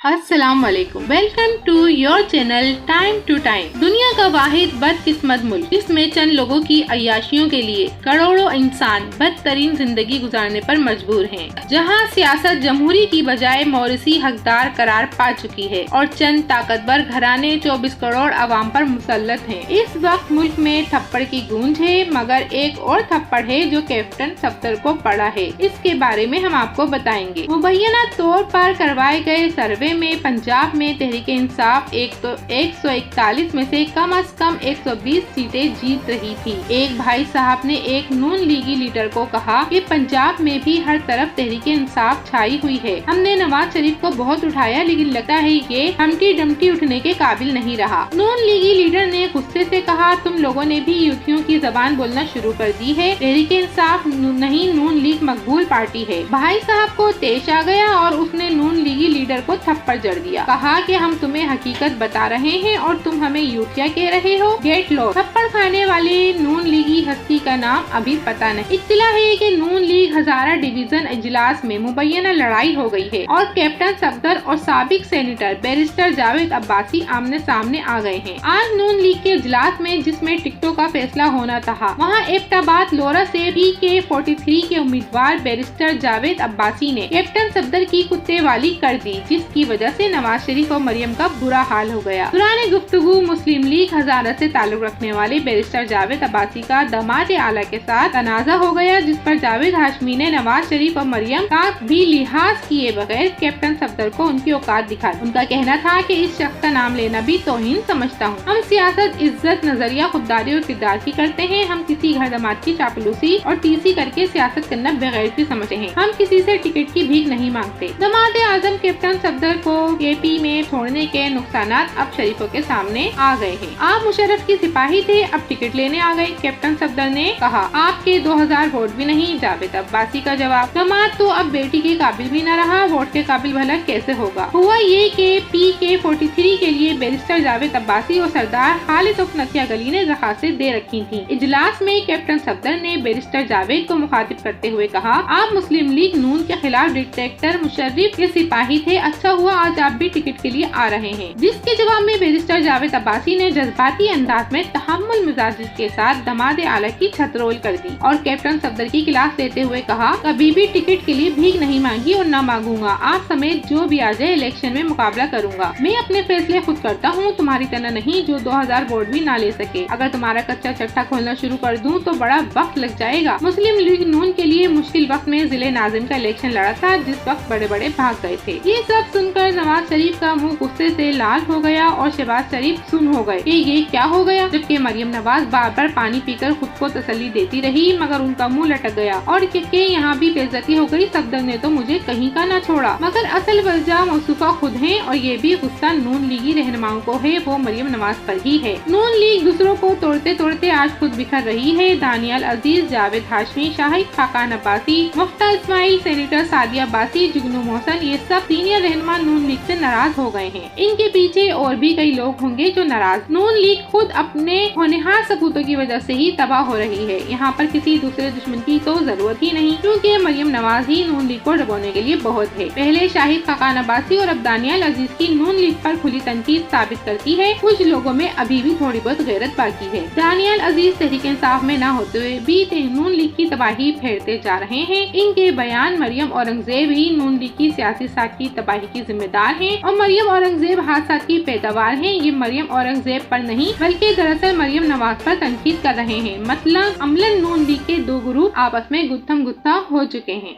अस्सलाम वालेकुम, welcome to your channel Time to Time. दुनिया का वाहिद बदकिस्मत मुल्क जिसमें चंद लोगों की अय्याशियों के लिए करोड़ों इंसान बदतरीन जिंदगी गुजारने पर मजबूर हैं, जहां सियासत जमहूरी की बजाय मौरिसी हकदार करार पा चुकी है और चंद ताकतवर घराने 24 करोड़ आवाम पर मुसल्लत हैं। इस वक्त मुल्क में थप्पड़ की गूंज है, मगर एक और थप्पड़ है जो कैप्टन सफदर को पड़ा है। इसके बारे में हम आपको बताएंगे। मुबैना तौर पर करवाए गए सर्वे में पंजाब में तहरीक इंसाफ 141 में से कम 120 सीटें जीत रही थी। एक भाई साहब ने एक नून लीगी लीडर को कहा कि पंजाब में भी हर तरफ तहरीक इंसाफ छाई हुई है। हमने नवाज शरीफ को बहुत उठाया, लेकिन लगता है ये हमटी डमटी उठने के काबिल नहीं रहा। नून लीगी लीडर ने गुस्से से कहा, तुम लोगों ने भी यूथियों की जबान बोलना शुरू कर दी है। तहरीक इंसाफ नहीं, नून लीग मकबूल पार्टी है। भाई साहब को तेज आ गया और उसने नून लीगी लीडर को थप्पड़ जड़ दिया। कहा कि हम तुम्हें हकीकत बता रहे हैं और तुम हमें यूथिया कह रहे हो। Get low. थप्पड़ खाने वाले नून लीगी हस्ती का नाम अभी पता नहीं। इत्तला है कि नून लीग हजारा डिवीजन इजलास में मुबैना लड़ाई हो गई है और कैप्टन सफदर और साबिक सेनेटर बैरिस्टर जावेद अब्बासी आमने सामने आ गए हैं। आज नून लीग के इजलास में जिसमें टिकटों का फैसला होना था, वहाँ एबटाबाद लोरा से PK-43 के उम्मीदवार बैरिस्टर जावेद अब्बासी ने कैप्टन सफदर की कुत्ते वाली कर दी, जिसकी वजह से नवाज शरीफ और मरियम का बुरा हाल हो गया। दौरान गुफ्तगू मुस्लिम लीग हजारा से ताल्लुक रखने वाले बैरिस्टर जावेद अब्बासी का दामाद आला के साथ तनाजा हो गया, जिस पर जावेद हाशमी ने नवाज शरीफ और मरियम का भी लिहाज किए बगैर कैप्टन सफदर को उनकी औकात दिखाई। उनका कहना था कि इस शख्स का नाम लेना भी तौहीन समझता हूँ। हम सियासत इज्जत, नजरिया, खुददारी और किरदार की करते हैं। हम किसी घर दमाद की चापलूसी और टीसी करके सियासत करना बेगैरती समझते हैं। हम किसी से टिकट की भीख नहीं मांगते। दामाद आजम कैप्टन सफदर को KP में छोड़ने के नुकसानात अब शरीफों के सामने आ गए हैं। आप मुशर्रफ की सिपाही थे, अब टिकट लेने आ गए। कैप्टन सफदर ने कहा, आपके 2000 वोट भी नहीं। जावेद अब्बासी का जवाब, दामाद तो अब बेटी के काबिल भी न रहा, वोट के काबिल भला कैसे होगा। हुआ ये कि PK-43 के लिए बैरिस्टर जावेद अब्बासी और सरदार खालिद उर्फ नथिया गली ने दरखास्तें दे रखी थी। इजलास में कैप्टन सफदर ने बैरिस्टर जावेद को मुखातिब करते हुए कहा, आप मुस्लिम लीग नून के खिलाफ डिक्टेटर मुशर्रफ के सिपाही थे। अच्छा हुआ आज आप भी टिकट के लिए आ रहे हैं। जिसके जवाब में बैरिस्टर जावेद अब्बासी ने जज्बाती अंदाज में तहम्मुल मिजाजी के साथ दामाद आला की छत रोल कर दी और कैप्टन सफदर की क्लास लेते हुए कहा, कभी भी टिकट के लिए भीख नहीं मांगी और न मांगूंगा। आप समेत जो भी आ जाए इलेक्शन में मुकाबला करूंगा। मैं अपने फैसले खुद करता हूँ, तुम्हारी तरह नहीं जो 2000 वोट भी ना ले सके। अगर तुम्हारा कच्चा चट्टा खोलना शुरू कर दूँ तो बड़ा वक्त लग जाएगा। मुस्लिम लीग नून के लिए मुश्किल वक्त में जिले नाजिम का इलेक्शन लड़ा था, जिस वक्त बड़े बड़े भाग गए थे। ये सब सुनकर नवाज शरीफ का मुंह गुस्से से लाल हो गया और शहबाज शरीफ सुन हो गए कि ये क्या हो गया। जबकि मरियम नवाज बार बार पानी पीकर खुद को तसल्ली देती रही, मगर उनका मुंह लटक गया और कि यहाँ भी बेइज्जती हो गई। सफदर ने तो मुझे कहीं का न छोड़ा। मगर असल वजह मौसूफा खुद है और ये भी गुस्सा नून लीगी रहनुमाओं को है, वो मरियम नवाज पर ही है। नून लीग दूसरों को तोड़ते तोड़ते आज खुद बिखर रही है। दानियाल अजीज, जावेद हाशमी, शाहिद खाकान अब्बासी, मुफ्ता इस्माइल, सेनेटर सादिया अब्बासी, जुगनू मोहसन, ये सब सीनियर रहनुमा नून लीग से नाराज हो गए हैं। इनके पीछे और भी कई लोग होंगे जो नाराज। नून लीग खुद अपने होनहार सबूतों की वजह से ही तबाह हो रही है। यहाँ पर किसी दूसरे दुश्मन की तो जरूरत ही नहीं, क्योंकि मरियम नवाज ही नून लीग को डुबोने के लिए बहुत है। पहले शाहिद खाकान अब्बासी और अब दानियाल अजीज की नून लीग पर खुली तनकीद साबित करती है कुछ लोगों में अभी भी थोड़ी बहुत गैरत बाकी है। दानियाल अजीज तहरीक इंसाफ में न होते हुए भी नून लीग की तबाही फेरते जा रहे हैं। इनके बयान मरियम औरंगजेब ही नून लीग की सियासी साख की तबाही की जिम्मेदार है और मरियम औरंगजेब हादसा की पैदावार है। ये मरियम औरंगजेब पर नहीं बल्कि दरअसल मरियम नवाज पर तनकीद कर रहे हैं। मतलब अमलन नून लीग के दो ग्रुप आपस में गुत्थम गुत्था हो चुके हैं।